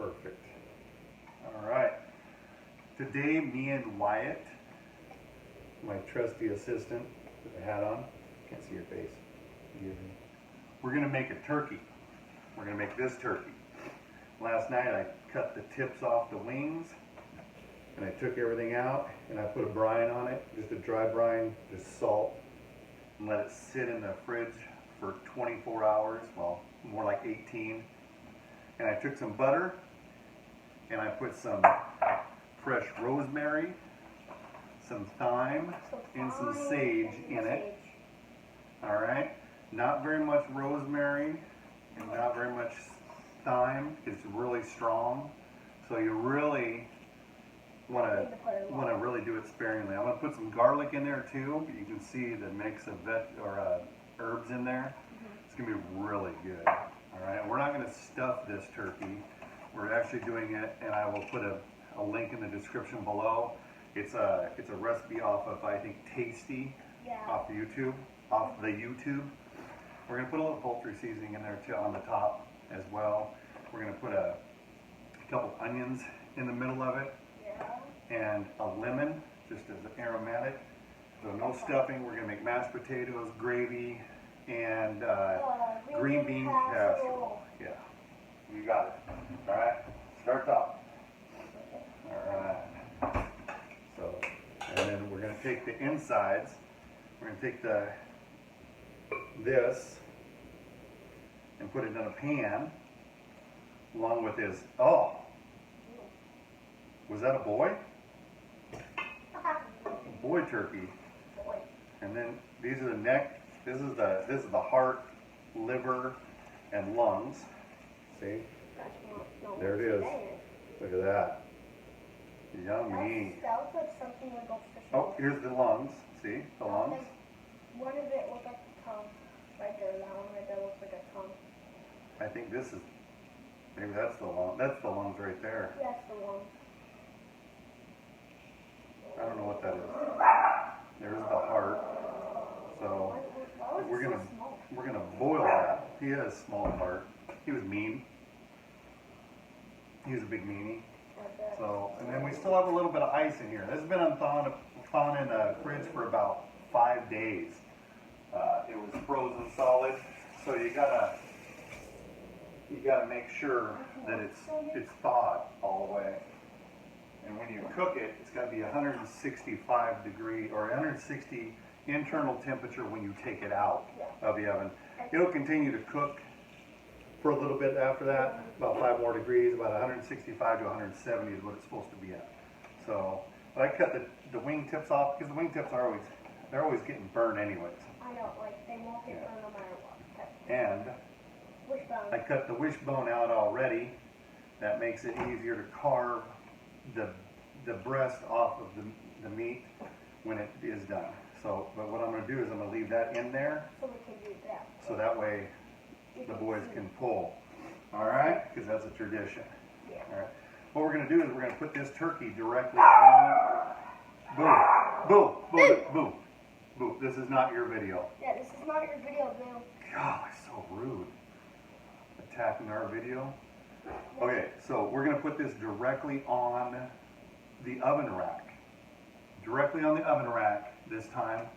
Perfect. All right. Today, me and Wyatt, my trusty assistant with the hat on, can't see your face. We're going to make a turkey. We're going to make this turkey. Last night I cut the tips off the wings and I took everything out and I put a brine on it, just a dry brine, just salt, and let it sit in the fridge for 24 hours, well, more like 18. And I took some butter and I put some fresh rosemary, some thyme, and some sage in it. All right, not very much rosemary and not very much thyme. It's really strong, so you really want to really do it sparingly. I'm going to put some garlic in there too. You can see the mix of herbs in there. It's going to be really good. All right, we're not going to stuff this turkey. We're actually doing it, and I will put a link in the description below. It's a recipe off of, I think, Tasty, off the YouTube. We're going to put a little poultry seasoning in there too on the top as well. We're going to put a couple onions in the middle of it, and a lemon just as an aromatic. So no stuffing. We're going to make mashed potatoes, gravy, and green bean casserole. Yeah, you got it. All right, start top. All right. So, and then we're going to take the insides. We're going to take this and put it in a pan along with his, oh, was that a boy? A boy turkey. And then these are the neck, this is the heart, liver, and lungs. See? There it is. Look at that. Yummy. Oh, here's the lungs. See? The lungs. One of it looks like a tongue. Right there, that one right there looks like a tongue. I think this is, maybe that's the lung. That's the lungs right there. That's the one. I don't know what that is. There's the heart. So we're gonna boil that. He has a small heart. He was mean. He was a big meanie. So, and then we still have a little bit of ice in here. This has been thawed in the fridge for about 5 days. It was frozen solid, so you gotta make sure that it's thawed all the way. And when you cook it, it's got to be 165 degree or 160 internal temperature when you take it out of the oven. It'll continue to cook for a little bit after that, about 5 more degrees, about 165 to 170 is what it's supposed to be at. So, but I cut the wing tips off because the wing tips are always getting burned anyways. I know, like they won't get burned no matter what. And I cut the wishbone out already. That makes it easier to carve the breast off of the meat when it is done. So, but what I'm going to do is I'm going to leave that in there so that way the boys can pull. All right? Because that's a tradition. All right. What we're going to do is we're going to put this turkey directly on. Boo! Boo! Boo! Boo! Boo! This is not your video. Yeah, this is not your video, Boo. God, it's so rude. Attacking our video. Okay, so we're going to put this directly on the oven rack. Directly on the oven rack this time.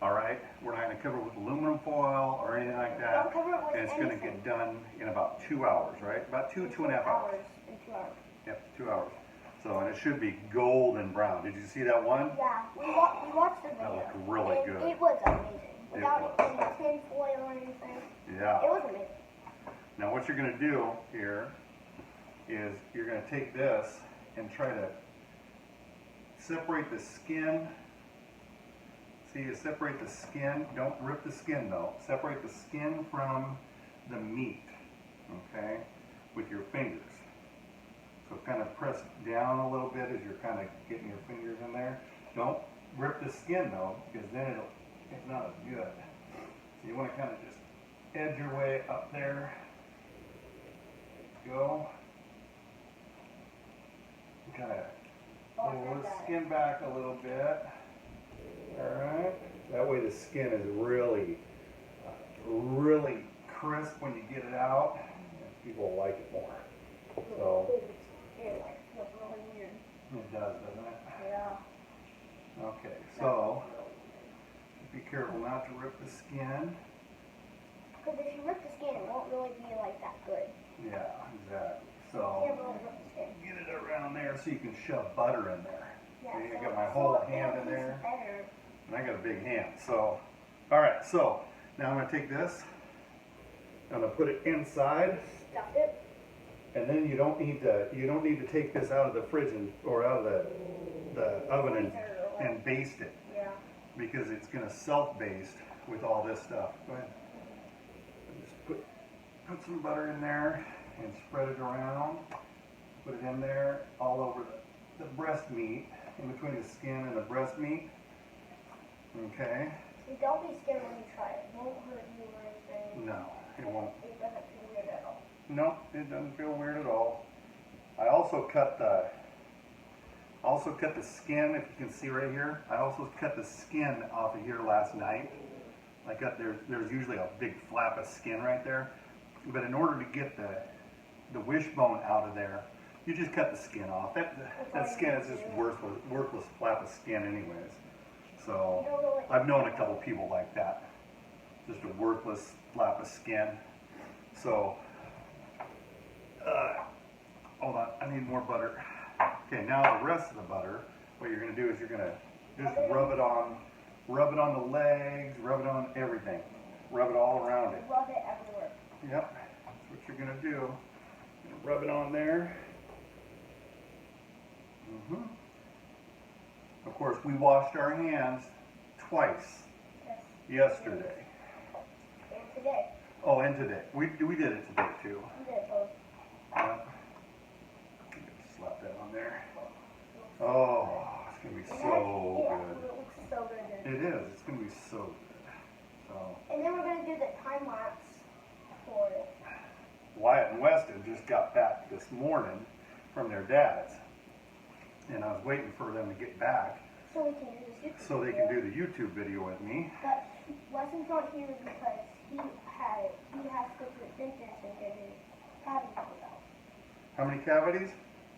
All right? We're not going to cover it with aluminum foil or anything like that. Don't cover it with and it's going to get done in about 2 hours, right? About 2.5 hours. In 2 hours. Yep, 2 hours. So, and it should be golden brown. Did you see that one? Yeah, we watched the video. That looked really good. It was amazing. Without any tin foil or anything. Yeah. It was amazing. Now what you're going to do here is you're going to take this and try to separate the skin. See, you separate the skin. Don't rip the skin though. Separate the skin from the meat, okay, with your fingers. So kind of press down a little bit as you're kind of getting your fingers in there. Don't rip the skin though, because then it's not as good. So you want to kind of just edge your way up there. Go. Kind of pull the skin back a little bit. Alright. That way the skin is really crisp when you get it out. And people will like it more. So It like feels really weird. it does, doesn't it? Yeah. Okay, so be careful not to rip the skin. Because if you rip the skin, it won't really be like that good. Yeah, exactly. You So can't really rip the skin. get it around there so you can shove butter in there. Yeah, See, I so- got my so whole it hand in tastes there, better. and I got a big hand. So, all right. So now I'm gonna take this. I'm gonna put it inside, Stuff it. and then you don't need to take this out of the fridge or out of the oven and baste it, Yeah. because it's gonna self-baste with all this stuff. Go ahead. Just put some butter in there and spread it around. Put it in there all over the breast meat, in between the skin and the breast meat. Okay. And don't be scared when you try it. It won't hurt you or anything. No, it won't. It doesn't feel weird at all. No, it doesn't feel weird at all. I also cut the skin, if you can see right here. I also cut the skin off of here last night. There's usually a big flap of skin right there, but in order to get the wishbone out of there, you just cut the skin off. That skin is just worthless flap of skin anyways. So I've known a couple people like that, just a worthless flap of skin. So hold on, I need more butter. Okay, now the rest of the butter, what you're gonna do is you're gonna just rub it on the legs, rub it on everything, rub it all around it. Rub it everywhere. Yep, that's what you're gonna do. You're gonna rub it on there. Of course, we washed our hands twice Yes. yesterday. And today. Oh, and today. We did it today too. We did both. Yep. Slap that on there. Oh, it's gonna be so good. It looks so good. It is. It's gonna be so good. So And then we're going to do the time lapse for it. Wyatt and Weston just got back this morning from their dads, and I was waiting for them to get back So we can do this YouTube so they can do the YouTube video with me. But Weston's not here because he has to go to the dentist and get his cavities pulled out. How many cavities?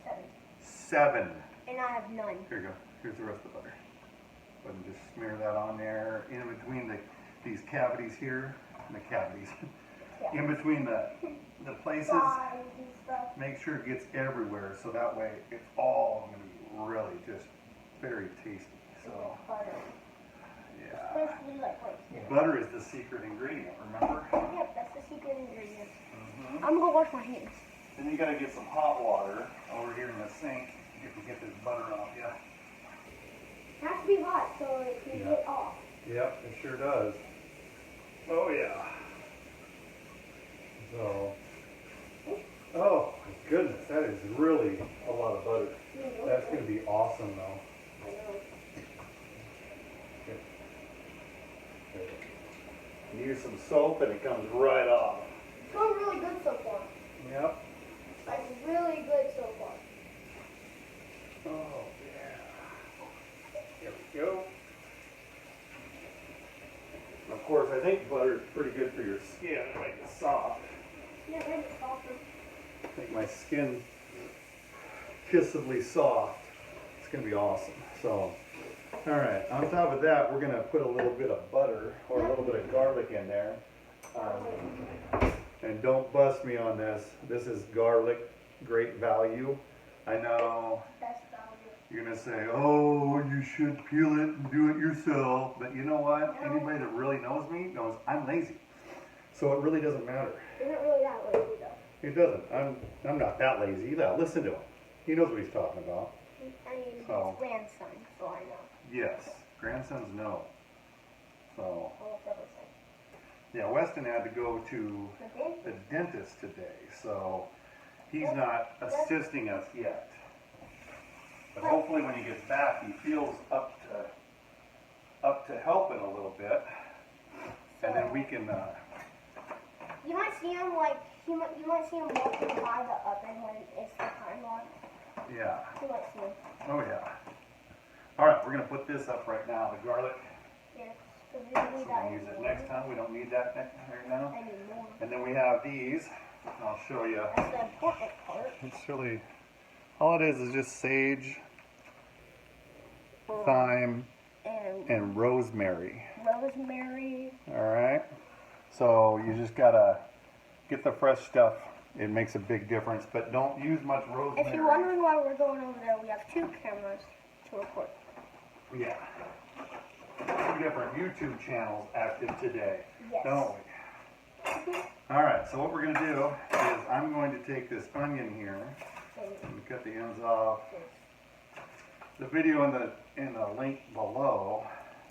7. 7. And I have none. Here you go. Here's the rest of the butter. Go ahead and just smear that on there in between these cavities here, and the cavities. Yeah. In between the places. Sides and stuff. Make sure it gets everywhere, so that way it's all going to be really just very tasty. So, Butter. yeah. Especially like right here. Butter is the secret ingredient, remember? Yep, that's the secret ingredient. Mm-hmm. I'm gonna go wash my hands. Then you got to get some hot water over here in the sink to get this butter off. Yeah. It has to be hot so it can get off. Yep, it sure does. Oh yeah. So, oh my goodness, that is really a lot of butter. That's going to be awesome though. I know. Use some soap and it comes right off. It's going really good so far. Yep. Like really good so far. Oh yeah. Here we go. Of course, I think butter is pretty good for your skin. It makes it soft. Yeah, maybe it's softer. I think my skin kissably soft. It's going to be awesome. So, all right. On top of that, we're going to put a little bit of butter or a little bit of garlic in there. And don't bust me on this. This is garlic, great value. I know Best value. you're going to say, oh, you should peel it and do it yourself. But you know what? Anybody that really knows me knows I'm lazy. So it really doesn't matter. You're not really that lazy though. It doesn't. I'm not that lazy either. Listen to him. He knows what he's talking about. I mean, So. his grandson, so I know. Yes. Grandsons know. So, Almost everything. yeah, Weston had to go to The the dentist today, so he's not assisting us yet. But hopefully when he gets back, he feels up to helping a little bit, and then we can. You might see him like you might see him walking by the oven when it's the time lock. Yeah. You might see him. Oh yeah. All right, we're gonna put this up right now. The garlic. Yeah. Because we don't So need we that can use it anymore. next time. We don't need that right now. Anymore. And then we have these. I'll show you. That's the important part. It's really, all it is just sage, thyme, and rosemary. Rosemary. All right. So you just gotta get the fresh stuff. It makes a big difference, but don't use much rosemary. If you're wondering why we're going over there, we have 2 cameras to record. Yeah. 2 different YouTube channels active today, Yes. don't we? All right. So what we're gonna do is I'm going to take this onion here and cut the ends off. The video in the link below.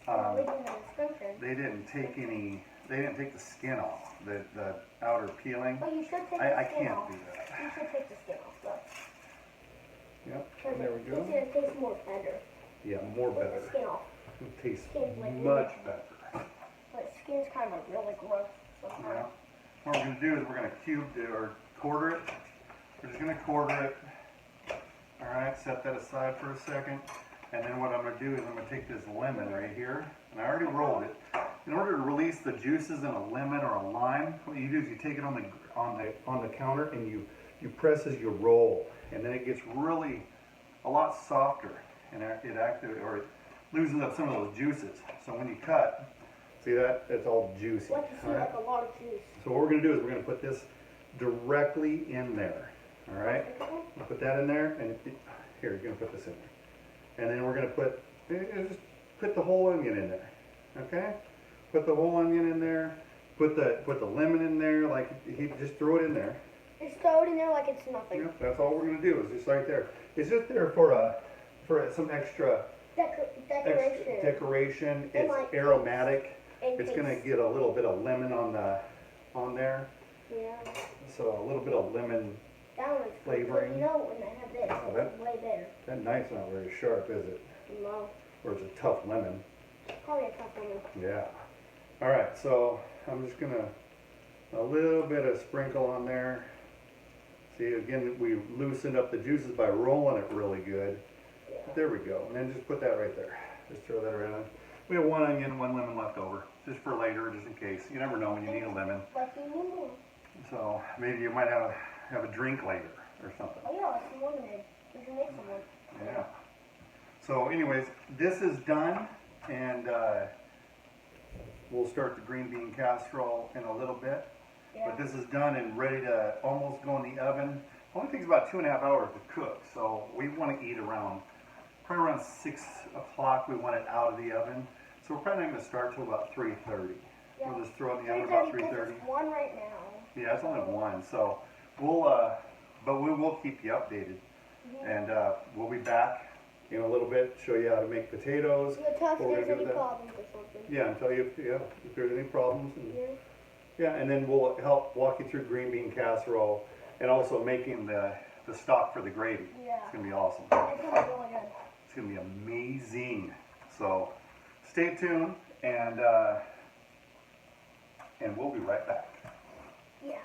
Leave in the description. They didn't take the skin off, the outer peeling. Oh, you should take I the skin can't off. do that. You should take the skin off, though. Yep, Because there we go. it's going to taste more better. Yeah, more With better. the skin off. It tastes Skin's like much really- better. But skin's kind of really gross Yeah. sometimes. What we're gonna do is we're gonna cube it or quarter it. We're just gonna quarter it. All right, set that aside for a second. And then what I'm gonna do is I'm gonna take this lemon right here, and I already rolled it. In order to release the juices in a lemon or a lime, what you do is you take it on the counter and you press as you roll, and then it gets really a lot softer, and it loosens up some of those juices. So when you cut, see that? It's all juicy. Like you see, all right? like a lot of juice. So what we're gonna do is we're gonna put this directly in there. All right? We'll put that in there, and here, you're gonna put this in there. And then we're gonna just put the whole onion in there. Okay? Put the whole onion in there. Put the lemon in there, like just throw it in there. Just throw it in there like it's nothing. Yep, that's all we're gonna do is just right there. It's just there for some extra Decoration. decoration. And It's like aromatic. And It's gonna taste. get a little bit of lemon on there. Yeah. So a little bit of lemon. That one is good. Flavoring. You know when they have this, Oh, it's way better. That knife's not very sharp, is it? No. Or it's a tough lemon. Probably a tough one. Yeah. All right, so I'm just gonna, a little bit of sprinkle on there. See, again, we loosened up the juices by rolling it really good. Yeah. There we go. And then just put that right there. Just throw that right on. We have 1 onion, 1 lemon left over, just for later, just in case. You never know when you need a lemon. Like you need more. So maybe you might have a drink later or something. Oh yeah, like some lemonade. We can make some more. Yeah. So anyways, this is done, and we'll start the green bean casserole in a little bit. Yeah. But this is done and ready to almost go in the oven. Only takes about 2.5 hours to cook, so we want to eat probably around 6 o'clock. We want it out of the oven. So we're probably not going to start till about 3:30. Yeah. We'll just throw it in the oven about 3:30 3:30. because it's 1 right now. Yeah, it's only 1, so but we will keep you updated, and we'll be back in a little bit, show you how to make potatoes. You'll tell if what we're there's gonna do any with that. problems or something. Yeah, and tell you if there's any problems. And, Yeah. yeah, and then we'll help walk you through green bean casserole and also making the stock for the gravy. Yeah. It's gonna be awesome. It's gonna be really good. It's gonna be amazing. So stay tuned, and we'll be right back. Yeah.